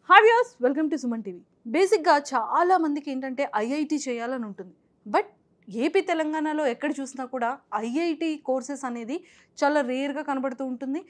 Hi viewers, welcome to Suman TV. బేసిక్గా చాలా మందికి ఏంటంటే ఐఐటి చేయాలని ఉంటుంది. బట్ ఏపీ తెలంగాణలో ఎక్కడ చూసినా కూడా ఐఐటి కోర్సెస్ అనేది చాలా రేర్గా కనబడుతూ ఉంటుంది.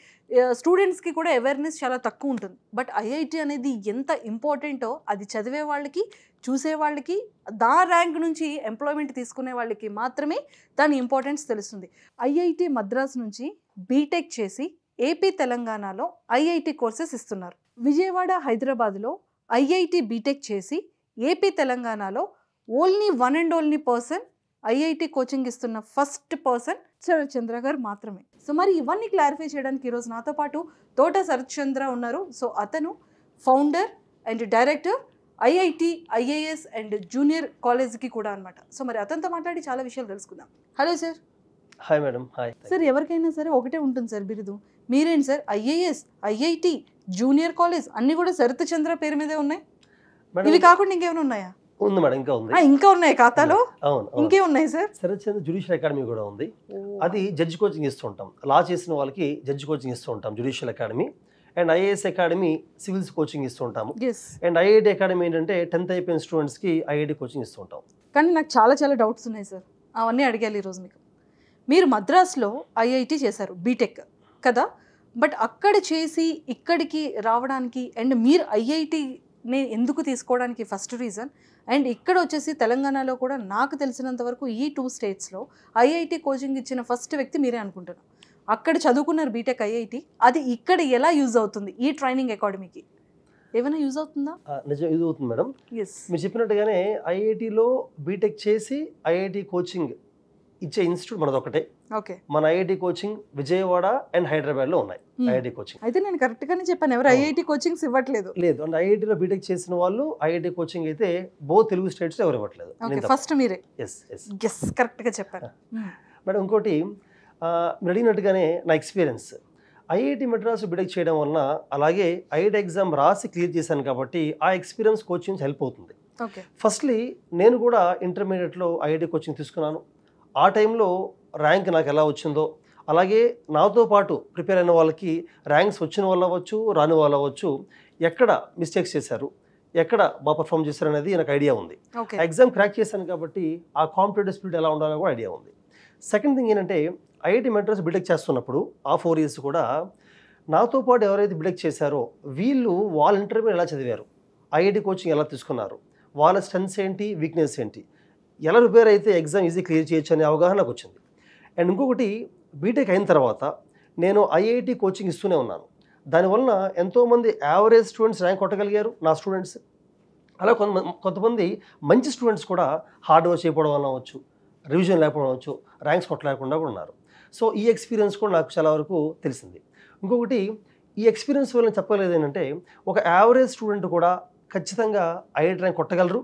స్టూడెంట్స్కి కూడా అవేర్నెస్ చాలా తక్కువ ఉంటుంది. బట్ ఐఐటి అనేది ఎంత ఇంపార్టెంటో అది చదివే వాళ్ళకి, చూసే వాళ్ళకి, దా ర్యాంక్ నుంచి ఎంప్లాయ్మెంట్ తీసుకునే వాళ్ళకి మాత్రమే దాని ఇంపార్టెన్స్ తెలుస్తుంది. ఐఐటి మద్రాస్ నుంచి బీటెక్ చేసి ఏపీ తెలంగాణలో ఐఐటి కోర్సెస్ ఇస్తున్నారు. విజయవాడ, హైదరాబాద్లో ఐఐటి బీటెక్ చేసి ఏపీ తెలంగాణలో only one and only person IIT coaching ఇస్తున్న ఫస్ట్ పర్సన్ శరత్ చంద్ర గారు మాత్రమే. సో మరి ఇవన్నీ క్లారిఫై చేయడానికి ఈరోజు నాతో పాటు తోట శరత్ చంద్ర ఉన్నారు. సో అతను founder and director IIT, IAS and junior కాలేజ్కి కూడా అనమాట. సో మరి అతనితో మాట్లాడి చాలా విషయాలు తెలుసుకుందాం. Hello sir. Hi madam. Hi sir. ఎవరికైనా సరే ఒకటే ఉంటుంది సార్ బిరుదు. మీరేంటి sir IAS, IIT, junior college అన్నీ కూడా శరత్ చంద్ర పేరు మీదే ఉన్నాయి. ఇవి కాకుండా ఇంకేమైనా ఉన్నాయా? ఉంది మేడం, ఇంకా ఉంది. ఇంకా ఉన్నాయి ఖాతాలో. అవును, ఇంకే ఉన్నాయి సార్. శరత్ చంద్ర జ్యుడిషియల్ అకాడమీ కూడా ఉంది. అది జడ్జి కోచింగ్ ఇస్తూ ఉంటాం. లా చేసిన వాళ్ళకి జడ్జి కోచింగ్ ఇస్తూ ఉంటాం, judicial academy. And IAS academy civils coaching ఇస్తూ ఉంటాము. అండ్ ఐఐటి అకాడమీ ఏంటంటే 10th అయిపోయిన స్టూడెంట్స్కి ఐఐటి కోచింగ్ ఇస్తూ ఉంటాం. కానీ నాకు చాలా చాలా డౌట్స్ ఉన్నాయి సార్, అవన్నీ అడిగాలి ఈరోజు మీకు. మీరు మద్రాస్లో ఐఐటి చేశారు బీటెక్ కదా, బట్ అక్కడ చేసి ఇక్కడికి రావడానికి అండ్ మీరు ఐఐటిని ఎందుకు తీసుకోవడానికి ఫస్ట్ రీజన్, అండ్ ఇక్కడ వచ్చేసి తెలంగాణలో కూడా నాకు తెలిసినంత వరకు ఈ 2 స్టేట్స్లో ఐఐటి కోచింగ్ ఇచ్చిన ఫస్ట్ వ్యక్తి మీరే అనుకుంటున్నాను. అక్కడ చదువుకున్నారు బీటెక్ ఐఐటి, అది ఇక్కడ ఎలా యూజ్ అవుతుంది ఈ ట్రైనింగ్ అకాడమీకి? ఏమైనా యూజ్ అవుతుందా? నిజం యూజ్ అవుతుంది మేడం. ఎస్, మీరు చెప్పినట్టుగానే ఐఐటిలో బీటెక్ చేసి ఐఐటి కోచింగ్ ఇచ్చే ఇన్స్టిట్యూట్ మనది ఒకటే. ఓకే. మన ఐఐటి కోచింగ్ విజయవాడ అండ్ హైదరాబాద్లో ఉన్నాయి. ఐఐటి కోచింగ్ అయితే నేను కరెక్ట్గానే చెప్పాను, ఎవరు ఐఐటి కోచింగ్స్ ఇవ్వట్లేదు. లేదు, అంటే ఐఐటిలో బీటెక్ చేసిన వాళ్ళు ఐఐటి కోచింగ్ అయితే బోత్ తెలుగు స్టేట్స్లో ఎవరు ఇవ్వట్లేదు. ఫస్ట్ మీరే. ఎస్ ఎస్ ఎస్, కరెక్ట్గా చెప్పారు మేడం. ఇంకోటి మీరు అడిగినట్టుగానే నా ఎక్స్పీరియన్స్ ఐఐటి మద్రాసు బీటెక్ చేయడం వలన, అలాగే ఐఐటి ఎగ్జామ్ రాసి క్లియర్ చేశాను కాబట్టి ఆ ఎక్స్పీరియన్స్ కోచింగ్ హెల్ప్ అవుతుంది. ఫస్ట్లీ నేను కూడా ఇంటర్మీడియట్లో ఐఐటి కోచింగ్ తీసుకున్నాను. ఆ టైంలో ర్యాంక్ నాకు ఎలా వచ్చిందో, అలాగే నాతో పాటు ప్రిపేర్ అయిన వాళ్ళకి ర్యాంక్స్ వచ్చిన వాళ్ళు అవ్వచ్చు, రాని వాళ్ళు అవ్వచ్చు, ఎక్కడ మిస్టేక్స్ చేశారు, ఎక్కడ బాగా పర్ఫామ్ చేశారు అనేది నాకు ఐడియా ఉంది. ఎగ్జామ్ క్రాక్ చేశాను కాబట్టి ఆ కాంపిటేటివ్ స్పిరిట్ ఎలా ఉండాలో కూడా ఐడియా ఉంది. సెకండ్ థింగ్ ఏంటంటే ఐఐటి మద్రాస్ బీటెక్ చేస్తున్నప్పుడు ఆ 4 years కూడా నాతో పాటు ఎవరైతే బీటెక్ చేశారో వీళ్ళు వాళ్ళ ఇంటర్వ్యూ ఎలా చదివారు, ఐఐటి కోచింగ్ ఎలా తీసుకున్నారు, వాళ్ళ స్ట్రెంగ్స్ ఏంటి, వీక్నెస్ ఏంటి, ఎలా ప్రిపేర్ అయితే ఎగ్జామ్ ఈజీ క్లియర్ చేయొచ్చు అనే అవగాహన నాకు వచ్చింది. అండ్ ఇంకొకటి, బీటెక్ అయిన తర్వాత నేను ఐఐటి కోచింగ్ ఇస్తూనే ఉన్నాను. దానివల్ల ఎంతోమంది యావరేజ్ స్టూడెంట్స్ ర్యాంక్ కొట్టగలిగారు, నా స్టూడెంట్స్. అలా కొంతమంది మంచి స్టూడెంట్స్ కూడా హార్డ్ వర్క్ చేయకపోవడం వల్ల అవ్వచ్చు, రివిజన్ లేకపోవడం అవ్వచ్చు, ర్యాంక్స్ కొట్టలేకుండా కూడా ఉన్నారు. సో ఈ ఎక్స్పీరియన్స్ కూడా నాకు చాలా వరకు తెలిసింది. ఇంకొకటి, ఈ ఎక్స్పీరియన్స్ వల్ల చెప్పలేదు ఏంటంటే ఒక యావరేజ్ స్టూడెంట్ కూడా ఖచ్చితంగా ఐఐటి ర్యాంక్ కొట్టగలరు.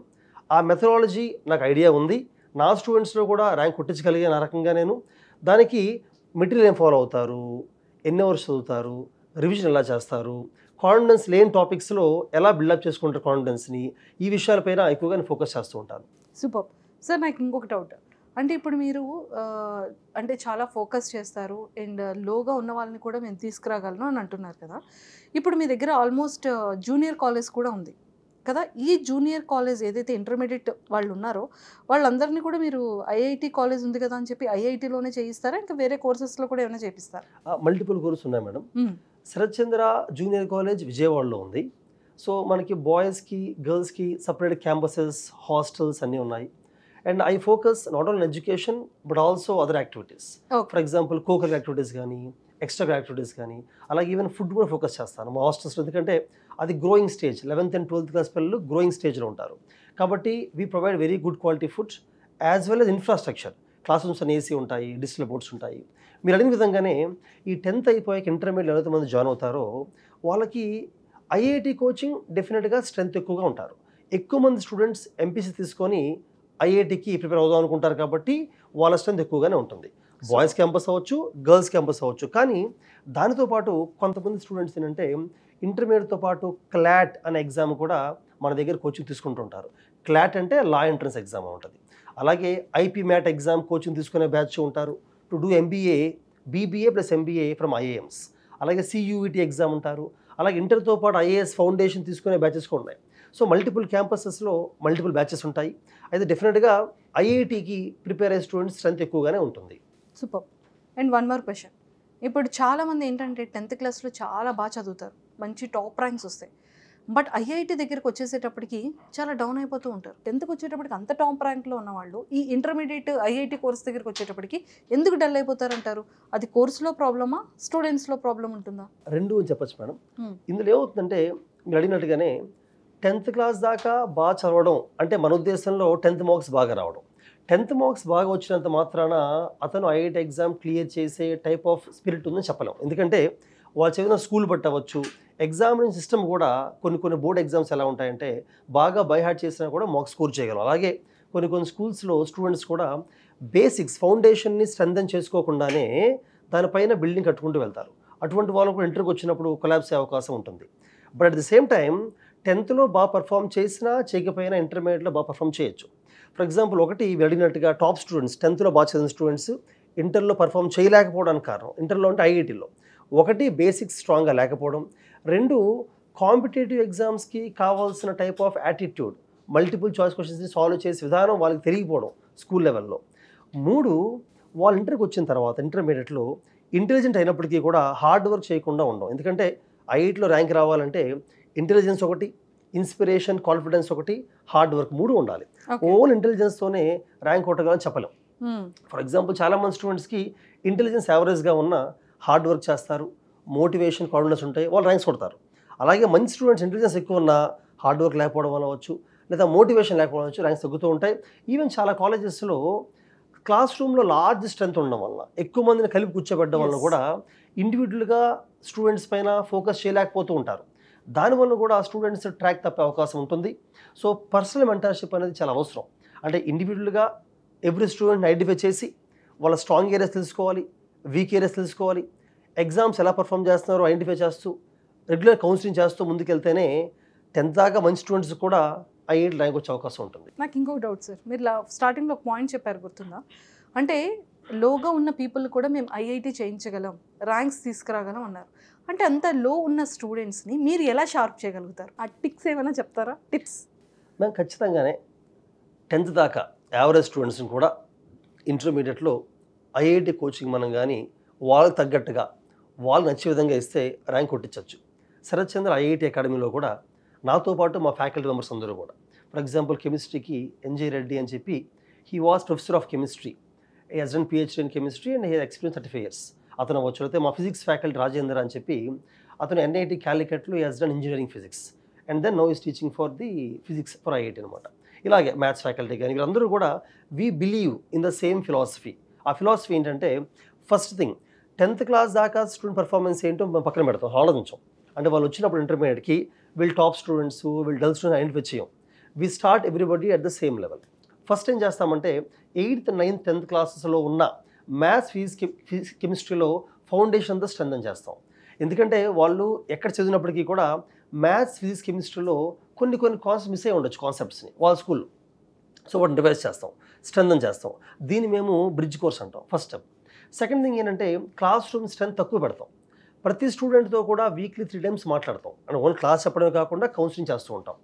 ఆ మెథడాలజీ నాకు ఐడియా ఉంది. నా స్టూడెంట్స్లో కూడా ర్యాంక్ కొట్టించగలిగాను ఆ రకంగా నేను. దానికి మెటీరియల్ ఏం ఫాలో అవుతారు, ఎన్ని అవర్స్ చదువుతారు, రివిజన్ ఎలా చేస్తారు, కాన్ఫిడెన్స్ లేని టాపిక్స్లో ఎలా బిల్డప్ చేసుకుంటారు కాన్ఫిడెన్స్ని, ఈ విషయాలపైన ఎక్కువగా నేను ఫోకస్ చేస్తూ ఉంటాను. Super sir. నాకు ఇంకొక డౌట్, అంటే ఇప్పుడు మీరు అంటే చాలా ఫోకస్ చేస్తారు అండ్ లోగా ఉన్న వాళ్ళని కూడా మేము తీసుకురాగలను అని అంటున్నారు కదా. ఇప్పుడు మీ దగ్గర ఆల్మోస్ట్ జూనియర్ కాలేజ్ కూడా ఉంది కదా. ఈ జూనియర్ కాలేజ్ ఏదైతే ఇంటర్మీడియట్ వాళ్ళు ఉన్నారో వాళ్ళందరినీ కూడా మీరు ఐఐటి కాలేజ్ ఉంది కదా అని చెప్పి ఐఐటిలోనే చేయిస్తారా, ఇంకా వేరే కోర్సెస్లో కూడా ఏమైనా చేపిస్తారా? మల్టిపుల్ కోర్సెస్ ఉన్నాయి మేడం. శరత్ చంద్ర జూనియర్ కాలేజ్ విజయవాడలో ఉంది. సో మనకి బాయ్స్కి, గర్ల్స్కి సపరేట్ క్యాంపసెస్, హాస్టల్స్ అన్నీ ఉన్నాయి. And I focus not only education but also other activities. For example కోకర్ యాక్టివిటీస్ కానీ, ఎక్స్ట్రా యాక్టివిటీస్ కానీ, అలాగే ఈవెన్ ఫుడ్ కూడా ఫోకస్ చేస్తాను మా హాస్టల్స్లో. ఎందుకంటే అది growing stage, 11th and 12th class పిల్లలు గ్రోయింగ్ స్టేజ్లో ఉంటారు కాబట్టి we provide very good quality food as well as infrastructure. Class rooms అని ఏసీ ఉంటాయి, డిజిటల్ బోర్డ్స్ ఉంటాయి. మీరు అడిగిన విధంగానే ఈ 10th అయిపోయాక ఇంటర్మీడియట్ ఎవరైతే మంది జాయిన్ అవుతారో వాళ్ళకి ఐఐటి కోచింగ్ డెఫినెట్గా స్ట్రెంత్ ఎక్కువగా ఉంటారు. ఎక్కువ మంది స్టూడెంట్స్ ఎంపీసీ తీసుకొని ఐఐటికి ప్రిపేర్ అవుదాం అనుకుంటారు కాబట్టి వాళ్ళ స్ట్రెంత్ ఎక్కువగానే ఉంటుంది. బాయ్స్ క్యాంపస్ అవ్వచ్చు, గర్ల్స్ క్యాంపస్ అవ్వచ్చు. కానీ దానితో పాటు కొంతమంది స్టూడెంట్స్ ఏంటంటే ఇంటర్మీడియట్తో పాటు క్లాట్ అనే ఎగ్జామ్ కూడా మన దగ్గర కోచింగ్ తీసుకుంటుంటారు. క్లాట్ అంటే లా ఎంట్రన్స్ ఎగ్జామ్ ఉంటుంది. అలాగే ఐపీ మ్యాట్ ఎగ్జామ్ కోచింగ్ తీసుకునే బ్యాచ్ ఉంటారు. To do MBA, BBA plus MBA from ఐఏఎమ్స్. అలాగే సియూఈటీ ఎగ్జామ్ ఉంటారు. అలాగే ఇంటర్తో పాటు ఐఏఎస్ ఫౌండేషన్ తీసుకునే బ్యాచెస్ కూడా ఉన్నాయి. సో మల్టిపుల్ క్యాంపసెస్లో మల్టిపుల్ బ్యాచెస్ ఉంటాయి. అయితే డెఫినెట్గా ఐఐటికి ప్రిపేర్ అయ్యే స్టూడెంట్స్ స్ట్రెంత్ ఎక్కువగానే ఉంటుంది. Super. And one more question. ఇప్పుడు చాలామంది ఏంటంటే 10th క్లాస్లో చాలా బాగా చదువుతారు, మంచి టాప్ ర్యాంక్స్ వస్తాయి. బట్ ఐఐటి దగ్గరికి వచ్చేసేటప్పటికి చాలా డౌన్ అయిపోతూ ఉంటారు. 10th వచ్చేటప్పటికి అంత టాప్ ర్యాంక్లో ఉన్న వాళ్ళు ఈ ఇంటర్మీడియట్ ఐఐటి కోర్స్ దగ్గరికి వచ్చేటప్పటికి ఎందుకు డల్ అయిపోతారంటారు? అది కోర్సులో ప్రాబ్లమా, స్టూడెంట్స్లో ప్రాబ్లం ఉంటుందా? రెండు అని చెప్పచ్చు మేడం. ఇందులో ఏమవుతుందంటే మీరు అడిగినట్టుగానే 10th క్లాస్ దాకా బాగా చదవడం అంటే మన ఉద్దేశంలో 10th మార్క్స్ బాగా రావడం. 10th మార్క్స్ బాగా వచ్చినంత మాత్రాన అతను ఐఐటి ఎగ్జామ్ క్లియర్ చేసే టైప్ ఆఫ్ స్పిరిట్ ఉందని చెప్పలేం. ఎందుకంటే వాళ్ళు చదివిన స్కూల్ పట్టవచ్చు, ఎగ్జామినేషన్ సిస్టమ్ కూడా కొన్ని బోర్డ్ ఎగ్జామ్స్ ఎలా ఉంటాయంటే బాగా బై హార్ట్ చేసినా కూడా మార్క్స్ స్కోర్ చేయగలం. అలాగే కొన్ని స్కూల్స్లో స్టూడెంట్స్ కూడా బేసిక్స్ ఫౌండేషన్ని స్ట్రెంథెన్ చేసుకోకుండానే దానిపైన బిల్డింగ్ కట్టుకుంటూ వెళ్తారు. అటువంటి వాళ్ళు కూడా ఇంటర్కి వచ్చినప్పుడు కొలాప్స్ అయ్యే అవకాశం ఉంటుంది. But at the same time 10thలో బాగా పర్ఫామ్ చేసినా చేయకపోయినా ఇంటర్మీడియట్లో బాగా పర్ఫామ్ చేయొచ్చు. ఫర్ ఎగ్జాంపుల్ ఒకటి అడిగినట్టుగా టాప్ స్టూడెంట్స్ 10thలో బాగా చదివిన స్టూడెంట్స్ ఇంటర్లో పర్ఫామ్ చేయలేకపోవడానికి కారణం ఇంటర్లో అంటే ఐఐటీలో ఒకటి బేసిక్స్ స్ట్రాంగ్గా లేకపోవడం, రెండు కాంపిటేటివ్ ఎగ్జామ్స్కి కావాల్సిన type of attitude multiple choice క్వశ్చన్స్ని సాల్వ్ చేసే విధానం వాళ్ళకి తెలియకపోవడం స్కూల్ లెవెల్లో, మూడు వాళ్ళు ఇంటర్కి వచ్చిన తర్వాత ఇంటర్మీడియట్లో ఇంటెలిజెంట్ అయినప్పటికీ కూడా హార్డ్ వర్క్ చేయకుండా ఉండడం. ఎందుకంటే ఐఐటీలో ర్యాంక్ రావాలంటే ఇంటెలిజెన్స్ ఒకటి, ఇన్స్పిరేషన్, కాన్ఫిడెన్స్ ఒకటి, హార్డ్ వర్క్ మూడు ఉండాలి. ఓన్ ఇంటెలిజెన్స్తోనే ర్యాంక్ కొట్టగలని చెప్పలేం. ఫర్ ఎగ్జాంపుల్ చాలామంది స్టూడెంట్స్కి ఇంటెలిజెన్స్ యావరేజ్గా ఉన్న హార్డ్ వర్క్ చేస్తారు, మోటివేషన్, కాన్ఫిడెన్స్ ఉంటాయి, వాళ్ళు ర్యాంక్స్ కొడతారు. అలాగే మంచి స్టూడెంట్స్ ఇంటెలిజెన్స్ ఎక్కువ ఉన్న హార్డ్ వర్క్ లేకపోవడం వల్ల అవ్వచ్చు, లేదా మోటివేషన్ లేకపోవడం అవ్వచ్చు, ర్యాంక్స్ తగ్గుతూ ఉంటాయి. ఈవెన్ చాలా కాలేజెస్లో క్లాస్ రూమ్లో లార్జ్ స్ట్రెంత్ ఉండడం వల్ల ఎక్కువ మందిని కలిపి కూర్చోబెట్టడం వల్ల కూడా ఇండివిజువల్గా స్టూడెంట్స్ పైన ఫోకస్ చేయలేకపోతూ ఉంటారు. దానివల్ల కూడా స్టూడెంట్స్ ట్రాక్ తప్పే అవకాశం ఉంటుంది. సో పర్సనల్ మెంటర్షిప్ అనేది చాలా అవసరం. అంటే ఇండివిజువల్గా ఎవ్రీ స్టూడెంట్ని ఐడెంటిఫై చేసి వాళ్ళ స్ట్రాంగ్ ఏరియాస్ తెలుసుకోవాలి, వీక్ ఏరియాస్ తెలుసుకోవాలి, ఎగ్జామ్స్ ఎలా పర్ఫామ్ చేస్తున్నారో ఐడెంటిఫై చేస్తూ రెగ్యులర్ కౌన్సిలింగ్ చేస్తూ ముందుకెళ్తేనే 10th దాకా మంచి స్టూడెంట్స్ కూడా ఐఐటి ర్యాంక్ వచ్చే అవకాశం ఉంటుంది. నాకు ఇంకొక డౌట్ సార్, మీరు స్టార్టింగ్లో ఒక పాయింట్ చెప్పారు గుర్తుందా? అంటే లోగా ఉన్న పీపుల్ కూడా మేము ఐఐటి చేయించగలం, ర్యాంక్స్ తీసుకురాగలం అన్నారు. అంటే అంత లో ఉన్న స్టూడెంట్స్ని మీరు ఎలా షార్ప్ చేయగలుగుతారు? ఆ టిప్స్ ఏమైనా చెప్తారా? టిప్స్ మేము ఖచ్చితంగానే 10th దాకా యావరేజ్ స్టూడెంట్స్ని కూడా ఇంటర్మీడియట్లో ఐఐటి కోచింగ్ మనం కానీ వాళ్ళకి తగ్గట్టుగా వాళ్ళు నచ్చే విధంగా ఇస్తే ర్యాంక్ కొట్టించవచ్చు. శరత్ చంద్ర ఐఐటి అకాడమీలో కూడా నాతో పాటు మా ఫ్యాకల్టీ మెంబర్స్ అందరూ కూడా, ఫర్ ఎగ్జాంపుల్ కెమిస్ట్రీకి ఎన్జే రెడ్డి అని చెప్పి, he was professor of chemistry, he has done PhD in chemistry and he experience 35 years. అతను వచ్చు. అయితే మా ఫిజిక్స్ ఫ్యాకల్టీ రాజేంద్ర అని చెప్పి, అతను NIT క్యాలికట్లో he has done engineering physics and then no is teaching for the physics for IIT అనమాట. ఇలాగే మ్యాథ్స్ ఫ్యాకల్టీ కానీ వీళ్ళందరూ కూడా we believe in the same philosophy. ఆ ఫిలాసఫీ ఏంటంటే ఫస్ట్ థింగ్ 10th క్లాస్ దాకా స్టూడెంట్ పర్ఫార్మెన్స్ ఏంటో మేము పక్కన పెడతాం, ఆలోచించాం. అంటే వాళ్ళు వచ్చినప్పుడు ఇంటర్మీడియట్కి వీళ్ళు టాప్ స్టూడెంట్స్, వీళ్ళు డల్ స్టూడెంట్స్ ఐడెంటిఫై చేయం. We start everybody at the same level. First ఏం చేస్తామంటే 8th, 9th, 10th క్లాసెస్లో ఉన్న మ్యాథ్స్, ఫిజిక్స్, కెమిస్ట్రీలో ఫౌండేషన్ అంతా స్ట్రెంథెన్ చేస్తాం. ఎందుకంటే వాళ్ళు ఎక్కడ చదివినప్పటికీ కూడా మ్యాథ్స్, ఫిజిక్స్, కెమిస్ట్రీలో కొన్ని కాన్సెప్ట్స్ మిస్ అయ్యి ఉండొచ్చు కాన్సెప్ట్స్ని వాళ్ళ స్కూల్లో. సో వాటిని రివైజ్ చేస్తాం, స్ట్రెంథెన్ చేస్తాం. దీన్ని మేము బ్రిడ్జ్ కోర్స్ అంటాం, ఫస్ట్ స్టెప్. సెకండ్ థింగ్ ఏంటంటే క్లాస్ రూమ్ స్ట్రెంత్ తక్కువ పెడతాం. ప్రతి స్టూడెంట్తో కూడా వీక్లీ 3 times మాట్లాడతాం. అంటే ఓన్లీ క్లాస్ చెప్పడమే కాకుండా కౌన్సిలింగ్ చేస్తూ ఉంటాం.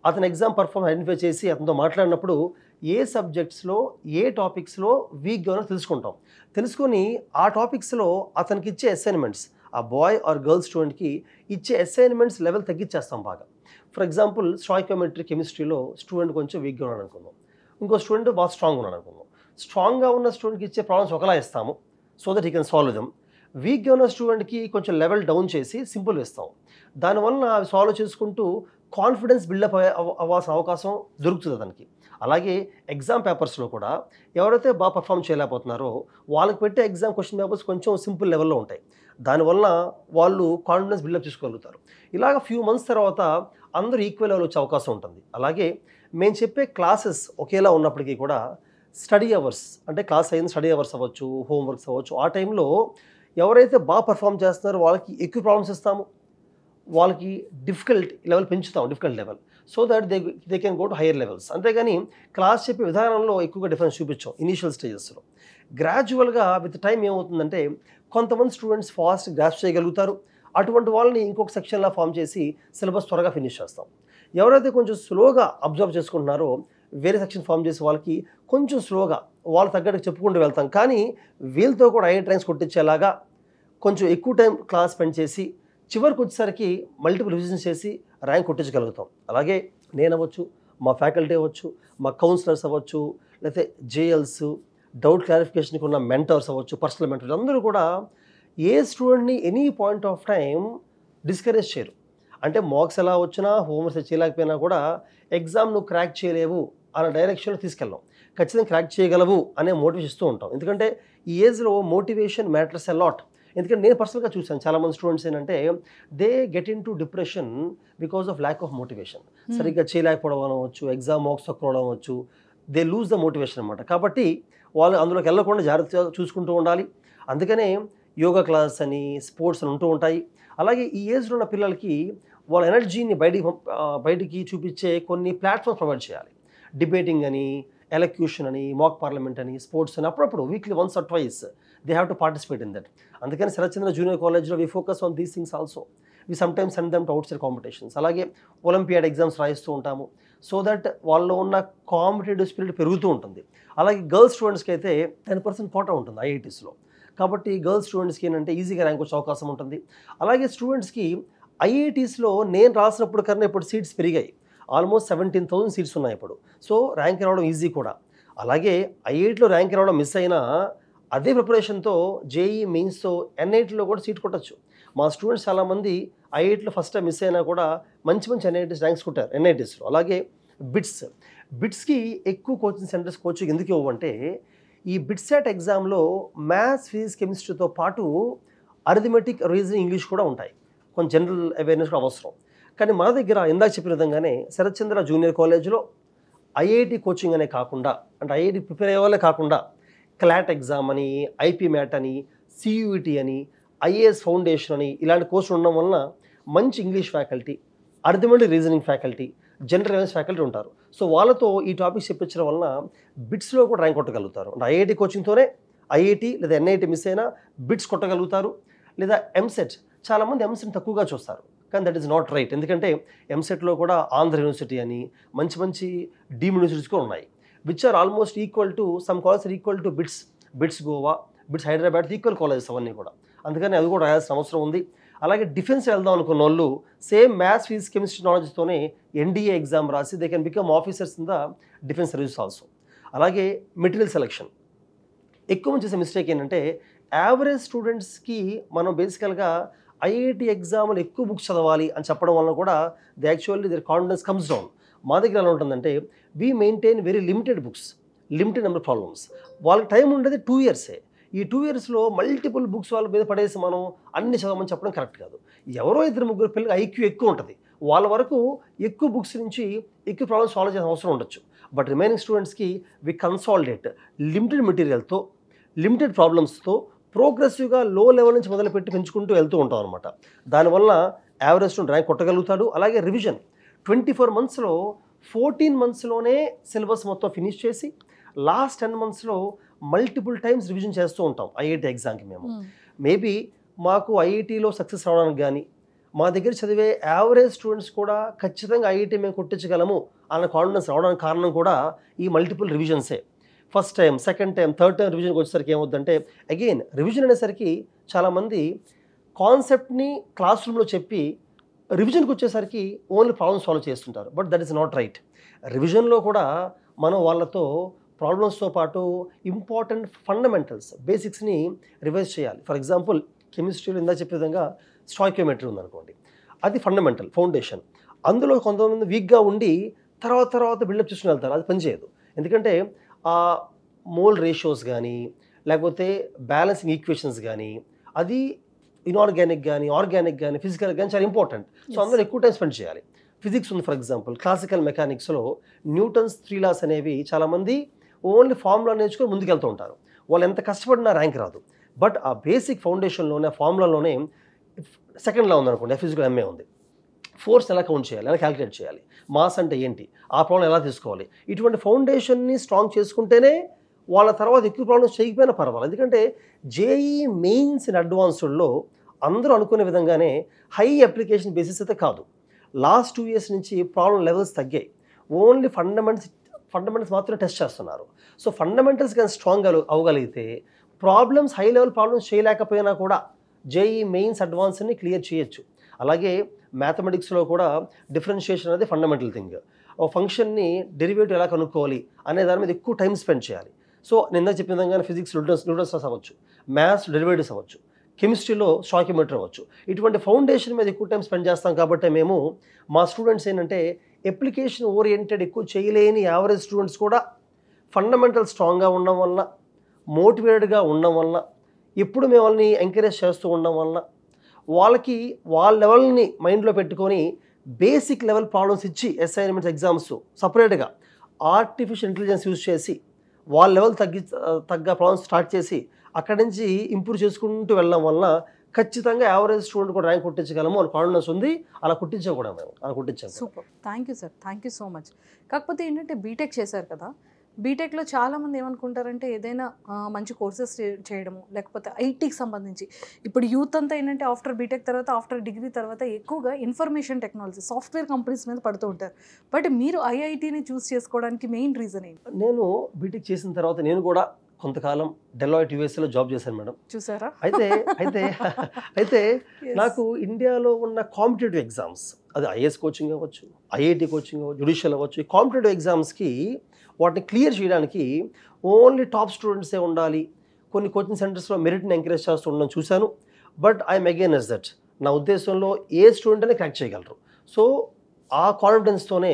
అతను ఎగ్జామ్ పర్ఫార్మెన్స్ ఐడెంటిఫై చేసి అతనితో మాట్లాడినప్పుడు ఏ సబ్జెక్ట్స్లో ఏ టాపిక్స్లో వీక్గా ఉన్నో తెలుసుకొని ఆ టాపిక్స్లో అతనికి ఇచ్చే అసైన్మెంట్స్, ఆ బాయ్ ఆర్ గర్ల్ స్టూడెంట్కి ఇచ్చే అసైన్మెంట్స్ లెవెల్ తగ్గించేస్తాం బాగా. ఫర్ ఎగ్జాంపుల్ స్టాయికోమెట్రీ కెమిస్ట్రీలో స్టూడెంట్ కొంచెం వీక్గా ఉన్నాడు అనుకుందాం, ఇంకో స్టూడెంట్ బాగా స్ట్రాంగ్ ఉన్నాడు అనుకుందాం. స్ట్రాంగ్గా ఉన్న స్టూడెంట్కి ఇచ్చే ప్రాబ్లమ్స్ ఒకలా ఇస్తాము so that he can solve them. వీక్గా ఉన్న స్టూడెంట్కి కొంచెం లెవెల్ డౌన్ చేసి సింపుల్ ఇస్తాం. దానివల్ల అవి సాల్వ్ చేసుకుంటూ కాన్ఫిడెన్స్ బిల్డప్ అవ్వాల్సిన అవకాశం దొరుకుతుంది అతనికి. అలాగే ఎగ్జామ్ పేపర్స్లో కూడా ఎవరైతే బాగా పర్ఫామ్ చేయలేకపోతున్నారో వాళ్ళకి పెట్టే ఎగ్జామ్ క్వశ్చన్ పేపర్స్ కొంచెం సింపుల్ లెవెల్లో ఉంటాయి. దానివల్ల వాళ్ళు కాన్ఫిడెన్స్ బిల్డప్ చేసుకోగలుగుతారు. ఇలాగ ఫ్యూ మంత్స్ తర్వాత అందరూ ఈక్వల్ లెవెల్ వచ్చే అవకాశం ఉంటుంది. అలాగే మేము చెప్పే క్లాసెస్ ఒకేలా ఉన్నప్పటికీ కూడా స్టడీ అవర్స్, అంటే క్లాస్ అయిన స్టడీ అవర్స్ అవ్వచ్చు, హోంవర్క్స్ అవ్వచ్చు, ఆ టైంలో ఎవరైతే బాగా పర్ఫామ్ చేస్తున్నారో వాళ్ళకి ఎక్కువ ప్రాబ్లమ్స్ ఇస్తాము, వాళ్ళకి డిఫికల్ట్ లెవెల్ పెంచుతాం, difficult level, so that they can go to higher levels. అంతేగాని క్లాస్ చెప్పే విధానంలో ఎక్కువగా డిఫరెన్స్ చూపించాం ఇనీషియల్ స్టేజెస్లో. గ్రాడ్యువల్గా విత్ టైం ఏమవుతుందంటే కొంతమంది స్టూడెంట్స్ ఫాస్ట్ గ్రాస్ప్ చేయగలుగుతారు, అటువంటి వాళ్ళని ఇంకొక సెక్షన్లా ఫామ్ చేసి సిలబస్ త్వరగా ఫినిష్ చేస్తాం. ఎవరైతే కొంచెం స్లోగా అబ్జర్వ్ చేసుకుంటున్నారో వేరే సెక్షన్ ఫామ్ చేసే వాళ్ళకి కొంచెం స్లోగా వాళ్ళు తగ్గట్టు చెప్పుకుంటూ వెళ్తాం. కానీ వీళ్ళతో కూడా ఐఐటి ర్యాంక్స్ కొట్టించేలాగా కొంచెం ఎక్కువ టైం క్లాస్ స్పెండ్ చేసి చివరికి వచ్చేసరికి మల్టిపుల్ రివిజన్స్ చేసి ర్యాంక్ కొట్టించగలుగుతాం. అలాగే నేను అవ్వచ్చు, మా ఫ్యాకల్టీ అవ్వచ్చు, మా కౌన్సిలర్స్ అవ్వచ్చు, లేకపోతే జేఎల్స్, డౌట్ క్లారిఫికేషన్కి ఉన్న మెంటర్స్ అవ్వచ్చు, పర్సనల్ మెంటర్స్ అందరూ కూడా ఏ స్టూడెంట్ని any point of time discourage చేయరు. అంటే మార్క్స్ ఎలా వచ్చినా హోంవర్క్స్ చేయలేకపోయినా కూడా ఎగ్జామ్ నువ్వు క్రాక్ చేయలేవు అనే డైరెక్షన్లో తీసుకెళ్ళాం. ఖచ్చితంగా క్రాక్ చేయగలవు అనే మోటివేషన్ ఇస్తూ ఉంటాం. ఎందుకంటే ఈ ఏజ్లో మోటివేషన్ మ్యాటర్స్ ఎ లాట్. ఎందుకంటే నేను పర్సనల్గా చూసాను చాలామంది స్టూడెంట్స్ ఏంటంటే they get in to depression because of lack of motivation. సరిగ్గా చేయలేకపోవడం అవ్వచ్చు, ఎగ్జామ్ మార్క్స్ తక్కువ అవ్వచ్చు, దే లూజ్ ద మోటివేషన్ అనమాట. కాబట్టి వాళ్ళు అందులోకి వెళ్ళకుండా జాగ్రత్తగా చూసుకుంటూ ఉండాలి. అందుకనే యోగా క్లాస్ అని, స్పోర్ట్స్ అని ఉంటూ ఉంటాయి. అలాగే ఈ ఏజ్లో ఉన్న పిల్లలకి వాళ్ళ ఎనర్జీని బయటికి చూపించే కొన్ని ప్లాట్ఫామ్స్ ప్రొవైడ్ చేయాలి. డిబేటింగ్ అని, ఎలక్యూషన్ అని, మాక్ పార్లమెంట్ అని, స్పోర్ట్స్ అని అప్పుడప్పుడు weekly once or twice they have to participate in that. అందుకని శరత్చంద్ర జూనియర్ కాలేజ్లో we focus on these things also. We sometimes send them to out side competitions. అలాగే olympiad exams రాయిస్తూ ఉంటాము so that వాళ్ళలో ఉన్న competitive spirit పెరుగుతూ ఉంటుంది. అలాగే girls స్టూడెంట్స్కి అయితే 10% కోటా ఉంటుంది ఐఐటీస్లో. కాబట్టి గర్ల్స్ స్టూడెంట్స్కి ఏంటంటే ఈజీగా ర్యాంక్ వచ్చే అవకాశం ఉంటుంది. అలాగే స్టూడెంట్స్కి ఐఐటీస్లో నేను రాసినప్పుడు కన్నా ఇప్పుడు సీట్స్ పెరిగాయి. ఆల్మోస్ట్ 17,000 సీట్స్ ఉన్నాయి ఇప్పుడు. సో ర్యాంక్ రావడం ఈజీ కూడా. అలాగే ఐఐటీలో ర్యాంక్ రావడం మిస్ అయినా అదే ప్రిపరేషన్తో జేఈ మెయిన్స్తో ఎన్ఐటీలో కూడా సీట్ కొట్టచ్చు. మా స్టూడెంట్స్ చాలామంది ఐఐటీలో ఫస్ట్ టైం మిస్ అయినా కూడా మంచి మంచి ఎన్ఐటీస్ ర్యాంక్స్ కొట్టారు ఎన్ఐటీస్లో. అలాగే బిట్స్కి ఎక్కువ కోచింగ్ సెంటర్స్ కోచింగ్ ఎందుకు ఇవ్వంటే ఈ బిట్సాట్ ఎగ్జామ్లో మ్యాథ్స్, ఫిజిక్స్, కెమిస్ట్రీతో పాటు అరిథమెటిక్, రీజనింగ్, ఇంగ్లీష్ కూడా ఉంటాయి. కొంచెం జనరల్ అవేర్నెస్ కూడా అవసరం. కానీ మన దగ్గర ఇందాక చెప్పిన విధంగానే శరత్చంద్ర జూనియర్ కాలేజ్లో ఐఐటి కోచింగ్ అనే కాకుండా, అంటే ఐఐటి ప్రిపేర్ అయ్యే వాళ్ళే కాకుండా క్లాట్ ఎగ్జామ్ అని, ఐపీ మ్యాట్ అని, సియూఈటీ అని, ఐఏఎస్ ఫౌండేషన్ అని ఇలాంటి కోర్సులు ఉండడం వలన మంచి English faculty, arithmetic, reasoning faculty, general awareness faculty ఉంటారు. సో వాళ్ళతో ఈ టాపిక్స్ చెప్పించడం వలన బిట్స్లో కూడా ర్యాంక్ కొట్టగలుగుతారు. అంటే ఐఐటి కోచింగ్తోనే ఐఐటి లేదా ఎన్ఐటి మిస్ అయినా బిట్స్ కొట్టగలుగుతారు. లేదా ఎంసెట్, చాలామంది ఎంసెట్ తక్కువగా చూస్తారు, కానీ దట్ ఈస్ నాట్ రైట్. ఎందుకంటే ఎంసెట్లో కూడా ఆంధ్ర యూనివర్సిటీ అని మంచి మంచి డీమ్డ్ యూనివర్సిటీస్ కూడా ఉన్నాయి, which are almost equal to some colleges are equal to BITS Goa, BITS Hyderabad, equal colleges అవన్నీ కూడా. అందుకని అది కూడా రాయాల్సిన అవసరం ఉంది. అలాగే డిఫెన్స్ వెళ్దాం అనుకున్న వాళ్ళు సేమ్ మ్యాథ్స్, ఫిజిక్స్, కెమిస్ట్రీ నాలెడ్జ్తోనే ఎన్డీఏ ఎగ్జామ్ రాసి they can become officers in the defence service also. అలాగే మెటీరియల్ సెలెక్షన్ ఎక్కువ మంది చేసే మిస్టేక్ ఏంటంటే యావరేజ్ స్టూడెంట్స్కి మనం బేసికల్గా ఐఐటి ఎగ్జామ్లో ఎక్కువ బుక్స్ చదవాలి అని చెప్పడం వలన కూడా the actually their confidence comes down. మా దగ్గర ఎలా ఉంటుందంటే we maintain very limited books, limited number problems. వాళ్ళకి టైం ఉండేది 2 ఇయర్సే. ఈ 2 ఇయర్స్లో మల్టిపుల్ బుక్స్ వాళ్ళ మీద పడేసి మనం అన్ని చదవమని చెప్పడం కరెక్ట్ కాదు. ఎవరో 2-3 పిల్లలకి ఐక్యూ ఎక్కువ ఉంటుంది, వాళ్ళ వరకు ఎక్కువ బుక్స్ నుంచి ఎక్కువ ప్రాబ్లమ్స్ సాల్వ్ చేయాల్సిన అవసరం ఉండొచ్చు. బట్ రిమైనింగ్ స్టూడెంట్స్కి వి కన్సాలిడేట్ లిమిటెడ్ మెటీరియల్తో, లిమిటెడ్ ప్రాబ్లమ్స్తో ప్రోగ్రెసివ్గా లో లెవెల్ నుంచి మొదలుపెట్టి పెంచుకుంటూ వెళ్తూ ఉంటాం అనమాట. దానివల్ల యావరేజ్ స్టూడెంట్ ర్యాంక్ కొట్టగలుగుతాడు. అలాగే రివిజన్ 24 మంత్స్లో 14 మంత్స్లోనే సిలబస్ మొత్తం ఫినిష్ చేసి లాస్ట్ 10 మంత్స్లో మల్టిపుల్ టైమ్స్ రివిజన్ చేస్తూ ఉంటాం ఐఐటి ఎగ్జామ్కి. మేము మేబీ మాకు ఐఐటీలో సక్సెస్ రావడానికి కానీ మా దగ్గర చదివే యావరేజ్ స్టూడెంట్స్ కూడా ఖచ్చితంగా ఐఐటి మేము కొట్టించగలము అన్న కాన్ఫిడెన్స్ రావడానికి కారణం కూడా ఈ మల్టిపుల్ రివిజన్సే. First time, second time, third time రివిజన్కి వచ్చేసరికి ఏమవుతుందంటే అగైన్ రివిజన్ అనేసరికి చాలామంది కాన్సెప్ట్ని క్లాస్ రూమ్లో చెప్పి రివిజన్కి వచ్చేసరికి ఓన్లీ ప్రాబ్లమ్ సాల్వ్ చేస్తుంటారు. But that is not right. రివిజన్లో కూడా మనం వాళ్ళతో ప్రాబ్లమ్స్తో పాటు ఇంపార్టెంట్ ఫండమెంటల్స్, బేసిక్స్ని రివైజ్ చేయాలి. ఫర్ ఎగ్జాంపుల్ కెమిస్ట్రీలో ఇందా చెప్పే విధంగా స్టాయికియోమెట్రీ ఉందనుకోండి, అది ఫండమెంటల్ ఫౌండేషన్. అందులో కొంతమంది వీక్గా ఉండి తర్వాత బిల్డప్ చేసుకుని వెళ్తారు, అది పనిచేయదు. ఎందుకంటే ఆ మోల్ రేషియోస్ కానీ లేకపోతే బ్యాలెన్సింగ్ ఈక్వేషన్స్ కానీ అది ఇన్ఆర్గానిక్ కానీ ఆర్గానిక్ కానీ ఫిజికల్ కానీ చాలా ఇంపార్టెంట్. సో అందులో ఎక్కువ టైం స్పెండ్ చేయాలి. ఫిజిక్స్ ఉంది ఫర్ ఎగ్జాంపుల్, క్లాసికల్ మెకానిక్స్లో న్యూటన్స్ 3 లాస్ అనేవి చాలామంది ఓన్లీ ఫార్ములా నేర్చుకొని ముందుకెళ్తూ ఉంటారు. వాళ్ళు ఎంత కష్టపడినా ర్యాంక్ రాదు. బట్ ఆ బేసిక్ ఫౌండేషన్లోనే ఫార్ములాలోనే సెకండ్ లా ఉందనుకోండి, ఫిజికల్ ఎంఏ ఉంది, ఫోర్స్ ఎలా కౌంట్ చేయాలి, ఎలా క్యాలిక్యులేట్ చేయాలి, మాస్ అంటే ఏంటి, ఆ ప్రాబ్లం ఎలా తీసుకోవాలి, ఇటువంటి ఫౌండేషన్ని స్ట్రాంగ్ చేసుకుంటేనే వాళ్ళ తర్వాత ఎక్కువ ప్రాబ్లమ్స్ చేయకపోయినా పర్వాలేదు. ఎందుకంటే జేఈ మెయిన్స్ ఇన్ అడ్వాన్స్డ్లో అందరూ అనుకునే విధంగానే హై అప్లికేషన్ బేసిస్ అయితే కాదు. లాస్ట్ 2 years నుంచి ప్రాబ్లం లెవెల్స్ తగ్గాయి. ఓన్లీ ఫండమెంటల్స్ మాత్రమే టెస్ట్ చేస్తున్నారు. సో ఫండమెంటల్స్ కానీ స్ట్రాంగ్ అవ్వగలిగితే ప్రాబ్లమ్స్ హై లెవెల్ ప్రాబ్లమ్స్ చేయలేకపోయినా కూడా జేఈ మెయిన్స్ అడ్వాన్స్ని క్లియర్ చేయొచ్చు. అలాగే మ్యాథమెటిక్స్లో కూడా డిఫరెన్షియేషన్ అనేది ఫండమెంటల్ థింగ్. ఒక ఫంక్షన్ని డెరివేటివ్ ఎలా కనుక్కోవాలి అనే దాని మీద ఎక్కువ టైం స్పెండ్ చేయాలి. సో నిన్న చెప్పిన విధంగా ఫిజిక్స్ న్యూటన్స్ అవ్వచ్చు, మ్యాథ్స్ డెరివేటివ్స్ అవ్వచ్చు, కెమిస్ట్రీలో స్టాకియోమెట్రీ అవ్వచ్చు. ఇటువంటి ఫౌండేషన్ మీద ఎక్కువ టైం స్పెండ్ చేస్తాం కాబట్టి మేము మా స్టూడెంట్స్ ఏంటంటే అప్లికేషన్ ఓరియంటెడ్ ఎక్కువ చేయలేని యావరేజ్ స్టూడెంట్స్ కూడా ఫండమెంటల్ స్ట్రాంగ్గా ఉండడం వలన, మోటివేటెడ్గా ఉండడం వలన, ఎప్పుడు మేము వాళ్ళని ఎంకరేజ్ చేస్తూ ఉండడం వలన వాళ్ళకి వాళ్ళ లెవెల్ని మైండ్లో పెట్టుకొని బేసిక్ లెవెల్ ప్రాబ్లమ్స్ ఇచ్చి అసైన్మెంట్స్ ఎగ్జామ్స్ సపరేట్గా ఆర్టిఫిషియల్ ఇంటెలిజెన్స్ యూజ్ చేసి వాళ్ళ లెవెల్ తగ్గ ప్రాబ్లమ్స్ స్టార్ట్ చేసి అక్కడి నుంచి ఇంప్రూవ్ చేసుకుంటూ వెళ్ళడం వలన ఖచ్చితంగా యావరేజ్ స్టూడెంట్ కూడా ర్యాంక్ కొట్టించగలము అని కాన్ఫిడెన్స్ ఉంది. అలా కొట్టించాం కూడా మేము, అలా కొట్టించాం. Super, thank you sir, thank you so much. కాకపోతే ఏంటంటే బీటెక్ చేశారు కదా, బీటెక్లో చాలామంది ఏమనుకుంటారంటే ఏదైనా మంచి కోర్సెస్ చేయడము, లేకపోతే ఐటీకి సంబంధించి ఇప్పుడు యూత్ అంతా ఏంటంటే ఆఫ్టర్ బీటెక్ తర్వాత, ఆఫ్టర్ డిగ్రీ తర్వాత ఎక్కువగా ఇన్ఫర్మేషన్ టెక్నాలజీ సాఫ్ట్వేర్ కంపెనీస్ మీద పడుతూ ఉంటారు. బట్ మీరు ఐఐటీని చూస్ చేసుకోవడానికి మెయిన్ రీజన్ ఏంటి? నేను బీటెక్ చేసిన తర్వాత నేను కూడా కొంతకాలం డెలాయిట్ యూఎస్ఏలో జాబ్ చేశాను మేడం. చూసారా? అయితే నాకు ఇండియాలో ఉన్న కాంపిటేటివ్ ఎగ్జామ్స్, అది ఐఏఎస్ కోచింగ్ అవ్వచ్చు, ఐఐటి కోచింగ్ అవ్వచ్చు, జ్యుడిషియల్ అవ్వచ్చు, ఈ కాంపిటేటివ్ ఎగ్జామ్స్కి వాటిని క్లియర్ చేయడానికి ఓన్లీ టాప్ స్టూడెంట్సే ఉండాలి, కొన్ని కోచింగ్ సెంటర్స్లో మెరిట్ని ఎంకరేజ్ చేస్తూ ఉండడం చూశాను. But I'm against that. నా ఉద్దేశంలో ఏ స్టూడెంట్ అనే క్రాక్ చేయగలరు. సో ఆ కాన్ఫిడెన్స్తోనే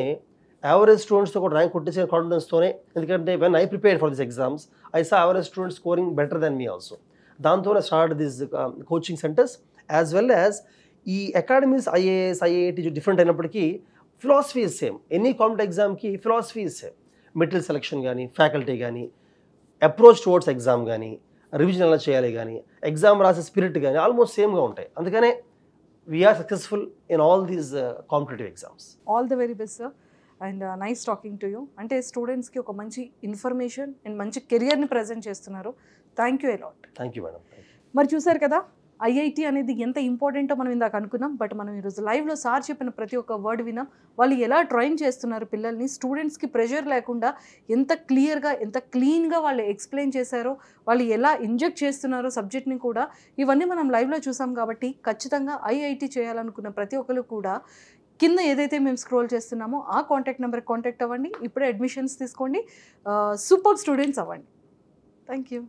యావరేజ్ స్టూడెంట్స్తో కూడా ర్యాంక్ కొట్టేసే కాన్ఫిడెన్స్తోనే, ఎందుకంటే when I prepare for this exams I saw average students scoring better then me also. దాంతోనే start this coaching centres as well as ఈ అకాడమీస్. ఐఏఎస్ ఐఐటి డిఫరెంట్ అయినప్పటికీ philosophy is same. Any competitive ఎగ్జామ్కి philosophy is same. Material selection కానీ, faculty కానీ, approach towards exam కానీ, revision ఎలా చేయాలి కానీ, ఎగ్జామ్ రాసే స్పిరిట్ కానీ ఆల్మోస్ట్ సేమ్గా ఉంటాయి. అందుకనే we are successful in all these competitive exams. All the very best sir, and nice talking to you. అంటే స్టూడెంట్స్కి ఒక మంచి ఇన్ఫర్మేషన్ అండ్ మంచి కెరియర్ని ప్రజెంట్ చేస్తున్నారు. Thank you a lot. Thank you madam. మరి చూసారు కదా, ఐఐటి అనేది ఎంత ఇంపార్టెంటో మనం ఇందాక అనుకున్నాం. బట్ మనం ఈరోజు లైవ్లో సార్ చెప్పిన ప్రతి ఒక్క వర్డ్ విన్నాం. వాళ్ళు ఎలా ట్రైన్ చేస్తున్నారు పిల్లల్ని, స్టూడెంట్స్కి ప్రెషర్ లేకుండా ఎంత క్లియర్గా, ఎంత క్లీన్గా వాళ్ళు ఎక్స్ప్లెయిన్ చేశారో, వాళ్ళు ఎలా ఇంజెక్ట్ చేస్తున్నారో సబ్జెక్ట్ని కూడా, ఇవన్నీ మనం లైవ్లో చూసాం. కాబట్టి ఖచ్చితంగా ఐఐటి చేయాలనుకున్న ప్రతి ఒక్కరు కూడా కింద ఏదైతే మేము స్క్రోల్ చేస్తున్నామో ఆ కాంటాక్ట్ నెంబర్కి కాంటాక్ట్ అవ్వండి. ఇప్పుడే అడ్మిషన్స్ తీసుకోండి, సూపర్ స్టూడెంట్స్ అవ్వండి. Thank you.